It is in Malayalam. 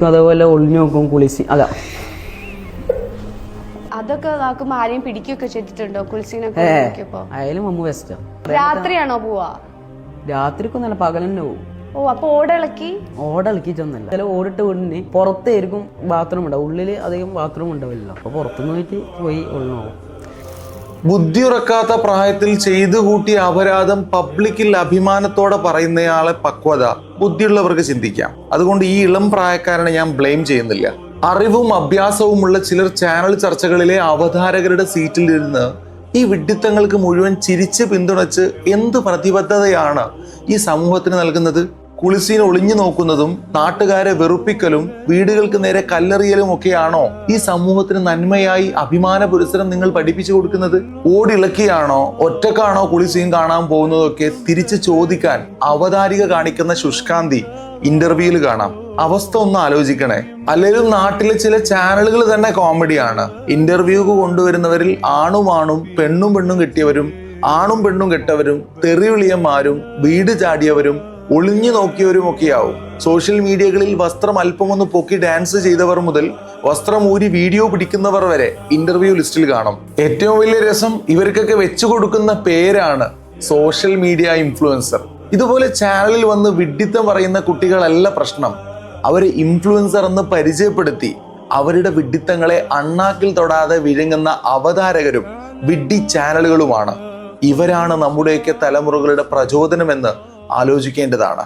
പിടിക്കും, അതേപോലെ ഒളിഞ്ഞു നോക്കും കുളിസി. അതാ അതൊക്കെ നോക്കുമ്പോ ആരെയും പിടിക്കുകയൊക്കെ ചെയ്തിട്ടുണ്ടോ? കുളിസിനൊക്കെ ആയാലും അമ്മ ബെസ്റ്റാ. രാത്രിയാണോ പോവാ? രാത്രിക്കൊന്നല്ല, പകൽ തന്നെ പോകും. ഓ, അപ്പൊ ഓടിളക്കിച്ചൊന്നല്ല. ചില ഓടിട്ട് വീടിന് പുറത്തായിരിക്കും ബാത്റൂം ഉണ്ടാവും, ഉള്ളില് അധികം ബാത്റൂം ഉണ്ടാവില്ല. അപ്പൊ പുറത്തുനിന്ന് പോയി ഒളിഞ്ഞു. ബുദ്ധിയുറക്കാത്ത പ്രായത്തിൽ ചെയ്തു കൂട്ടിയ അപരാധം പബ്ലിക്കിൽ അഭിമാനത്തോടെ പറയുന്നയാളെ പക്വത ബുദ്ധിയുള്ളവർക്ക് ചിന്തിക്കാം. അതുകൊണ്ട് ഈ ഇളം പ്രായക്കാരനെ ഞാൻ ബ്ലെയിം ചെയ്യുന്നില്ല. അറിവും അഭ്യാസവുമുള്ള ചിലർ ചാനൽ ചർച്ചകളിലെ അവതാരകരുടെ സീറ്റിൽ ഇരുന്ന് ഈ വിഡ്ഢിത്തങ്ങൾക്ക് മുഴുവൻ ചിരിച്ച് പിന്തുണച്ച് എന്ത് പ്രതിബദ്ധതയാണ് ഈ സമൂഹത്തിന് നൽകുന്നത്? കുളിസീൻ ഒളിഞ്ഞു നോക്കുന്നതും നാട്ടുകാരെ വെറുപ്പിക്കലും വീടുകൾക്ക് നേരെ കല്ലെറിയലും ഒക്കെയാണോ ഈ സമൂഹത്തിന് നന്മയായി അഭിമാന പുരസ്സരം നിങ്ങൾ പഠിപ്പിച്ചു കൊടുക്കുന്നത്? ഓടിളക്കിയാണോ ഒറ്റക്കാണോ കുളിസീൻ കാണാൻ പോകുന്നതൊക്കെ തിരിച്ച് ചോദിക്കാൻ അവതാരിക കാണിക്കുന്ന ശുഷ്കാന്തി ഇന്റർവ്യൂവിൽ കാണാം. അവസ്ഥ ഒന്ന് ആലോചിക്കണേ. അല്ലെങ്കിലും നാട്ടിലെ ചില ചാനലുകൾ തന്നെ കോമഡിയാണ്. ഇന്റർവ്യൂക്ക് കൊണ്ടുവരുന്നവരിൽ ആണും പെണ്ണും കെട്ടിയവരും ആണും പെണ്ണും കെട്ടവരും തെറിവിളിയന്മാരും വീട് ചാടിയവരും ഒളിഞ്ഞു നോക്കിയവരും ഒക്കെയാവും. സോഷ്യൽ മീഡിയകളിൽ വസ്ത്രം അല്പമൊന്ന് പൊക്കി ഡാൻസ് ചെയ്തവർ മുതൽ വസ്ത്രം ഊരി വീഡിയോ പിടിക്കുന്നവർ വരെ ഇന്റർവ്യൂ ലിസ്റ്റിൽ കാണും. ഏറ്റവും വലിയ രസം ഇവർക്കൊക്കെ വെച്ചു കൊടുക്കുന്ന പേരാണ് സോഷ്യൽ മീഡിയ ഇൻഫ്ലുവൻസർ. ഇതുപോലെ ചാനലിൽ വന്ന് വിഡ്ഢിത്തം പറയുന്ന കുട്ടികളല്ല പ്രശ്നം. അവരെ ഇൻഫ്ലുവൻസർ എന്ന് പരിചയപ്പെടുത്തി അവരുടെ വിഡ്ഢിത്തങ്ങളെ അണ്ണാക്കിൽ തൊടാതെ വിഴുങ്ങുന്ന അവതാരകരും വിഡ്ഢി ചാനലുകളുമാണ്. ഇവരാണ് നമ്മുടെയൊക്കെ തലമുറകളുടെ പ്രചോദനമെന്ന് ആലോചിക്കേണ്ടതാണ്.